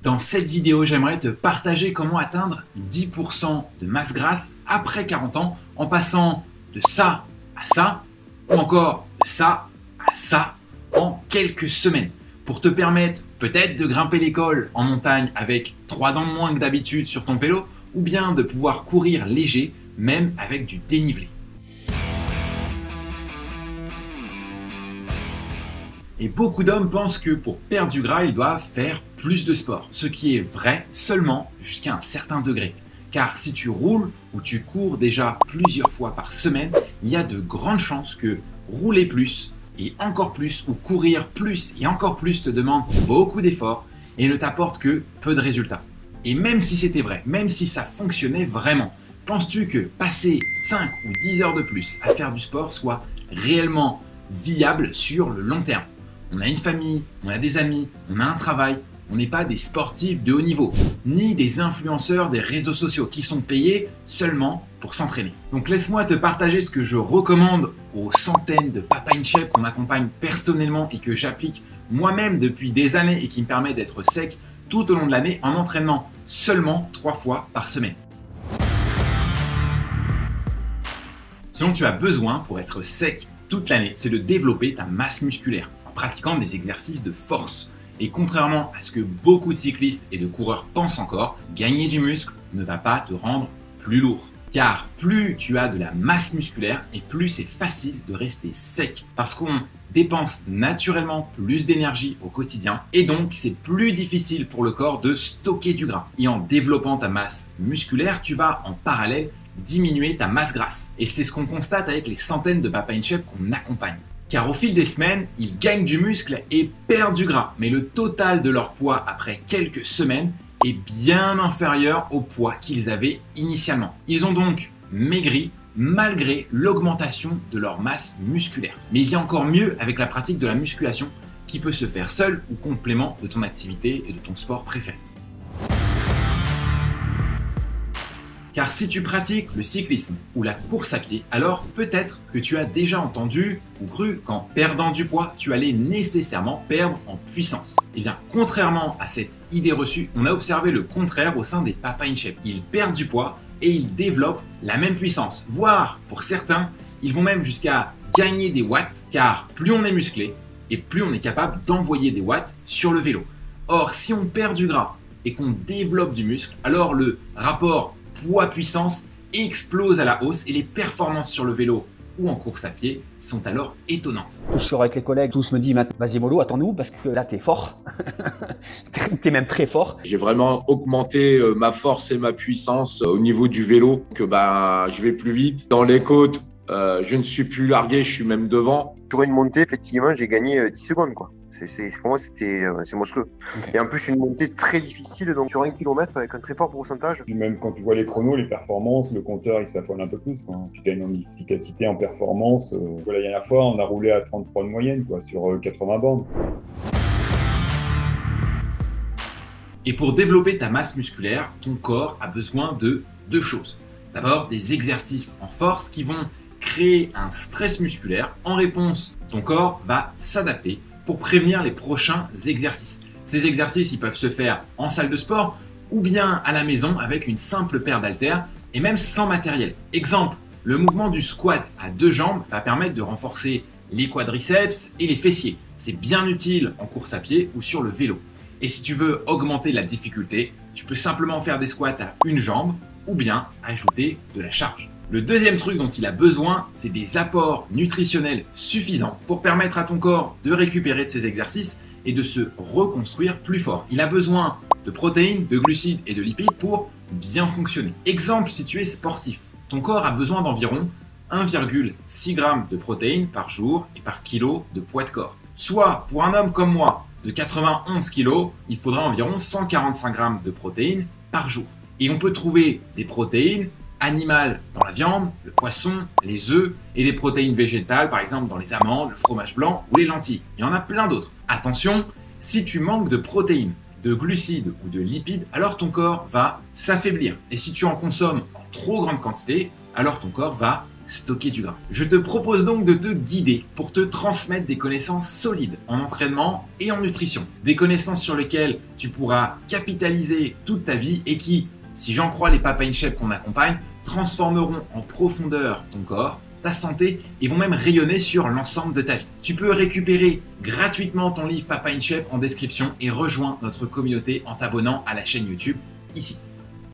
Dans cette vidéo, j'aimerais te partager comment atteindre 10% de masse grasse après 40 ans en passant de ça à ça ou encore de ça à ça en quelques semaines pour te permettre peut-être de grimper l'école en montagne avec 3 dents de moins que d'habitude sur ton vélo ou bien de pouvoir courir léger même avec du dénivelé. Et beaucoup d'hommes pensent que pour perdre du gras, ils doivent faire plus de sport, ce qui est vrai seulement jusqu'à un certain degré. Car si tu roules ou tu cours déjà plusieurs fois par semaine, il y a de grandes chances que rouler plus et encore plus ou courir plus et encore plus te demande beaucoup d'efforts et ne t'apporte que peu de résultats. Et même si c'était vrai, même si ça fonctionnait vraiment, penses-tu que passer 5 ou 10 heures de plus à faire du sport soit réellement viable sur le long terme? On a une famille, on a des amis, on a un travail, on n'est pas des sportifs de haut niveau, ni des influenceurs des réseaux sociaux qui sont payés seulement pour s'entraîner. Donc laisse-moi te partager ce que je recommande aux centaines de Papa in Shape qu'on accompagne personnellement et que j'applique moi-même depuis des années et qui me permet d'être sec tout au long de l'année en m'entraînant seulement 3 fois par semaine. Ce dont tu as besoin pour être sec toute l'année, c'est de développer ta masse musculaire pratiquant des exercices de force. Et contrairement à ce que beaucoup de cyclistes et de coureurs pensent encore, gagner du muscle ne va pas te rendre plus lourd. Car plus tu as de la masse musculaire et plus c'est facile de rester sec. Parce qu'on dépense naturellement plus d'énergie au quotidien et donc c'est plus difficile pour le corps de stocker du gras. Et en développant ta masse musculaire, tu vas en parallèle diminuer ta masse grasse. Et c'est ce qu'on constate avec les centaines de Papa in Shape qu'on accompagne. Car au fil des semaines, ils gagnent du muscle et perdent du gras. Mais le total de leur poids après quelques semaines est bien inférieur au poids qu'ils avaient initialement. Ils ont donc maigri malgré l'augmentation de leur masse musculaire. Mais il y a encore mieux avec la pratique de la musculation qui peut se faire seul ou complément de ton activité et de ton sport préféré. Car si tu pratiques le cyclisme ou la course à pied, alors peut-être que tu as déjà entendu ou cru qu'en perdant du poids, tu allais nécessairement perdre en puissance. Et bien, contrairement à cette idée reçue, on a observé le contraire au sein des Papa in Shape. Ils perdent du poids et ils développent la même puissance. Voire, pour certains, ils vont même jusqu'à gagner des watts, car plus on est musclé et plus on est capable d'envoyer des watts sur le vélo. Or, si on perd du gras et qu'on développe du muscle, alors le rapport poids-puissance explose à la hausse et les performances sur le vélo ou en course à pied sont alors étonnantes. Je sors avec les collègues, tous me disent « Vas-y mollo, attends-nous parce que là t'es fort, t'es même très fort ». J'ai vraiment augmenté ma force et ma puissance au niveau du vélo, que je vais plus vite. Dans les côtes, je ne suis plus largué, je suis même devant. Sur une montée, effectivement, j'ai gagné 10 secondes, quoi. Pour moi, c'est monstrueux. Okay. Et en plus, une montée très difficile, donc sur 1 km avec un très fort pourcentage. Puis même quand tu vois les chronos, les performances, le compteur, il s'affole un peu plus, quoi. Tu gagnes en efficacité, en performance. La dernière fois, on a roulé à 33 de moyenne, quoi, sur 80 bornes. Et pour développer ta masse musculaire, ton corps a besoin de 2 choses. D'abord, des exercices en force qui vont créer un stress musculaire. En réponse, ton corps va s'adapter pour prévenir les prochains exercices. Ces exercices, ils peuvent se faire en salle de sport ou bien à la maison avec une simple paire d'haltères et même sans matériel. Exemple, le mouvement du squat à 2 jambes va permettre de renforcer les quadriceps et les fessiers. C'est bien utile en course à pied ou sur le vélo. Et si tu veux augmenter la difficulté, tu peux simplement faire des squats à 1 jambe ou bien ajouter de la charge. Le deuxième truc dont il a besoin, c'est des apports nutritionnels suffisants pour permettre à ton corps de récupérer de ses exercices et de se reconstruire plus fort. Il a besoin de protéines, de glucides et de lipides pour bien fonctionner. Exemple, si tu es sportif, ton corps a besoin d'environ 1,6 g de protéines par jour et par kilo de poids de corps. Soit pour un homme comme moi de 91 kg, il faudra environ 145 g de protéines par jour. Et on peut trouver des protéines animales dans la viande, le poisson, les œufs et des protéines végétales par exemple dans les amandes, le fromage blanc ou les lentilles. Il y en a plein d'autres. Attention, si tu manques de protéines, de glucides ou de lipides, alors ton corps va s'affaiblir. Et si tu en consommes en trop grande quantité, alors ton corps va stocker du gras. Je te propose donc de te guider pour te transmettre des connaissances solides en entraînement et en nutrition. Des connaissances sur lesquelles tu pourras capitaliser toute ta vie et qui, si j'en crois les Papa in Shape qu'on accompagne, transformeront en profondeur ton corps, ta santé et vont même rayonner sur l'ensemble de ta vie. Tu peux récupérer gratuitement ton livre Papa in Shape en description et rejoins notre communauté en t'abonnant à la chaîne YouTube ici.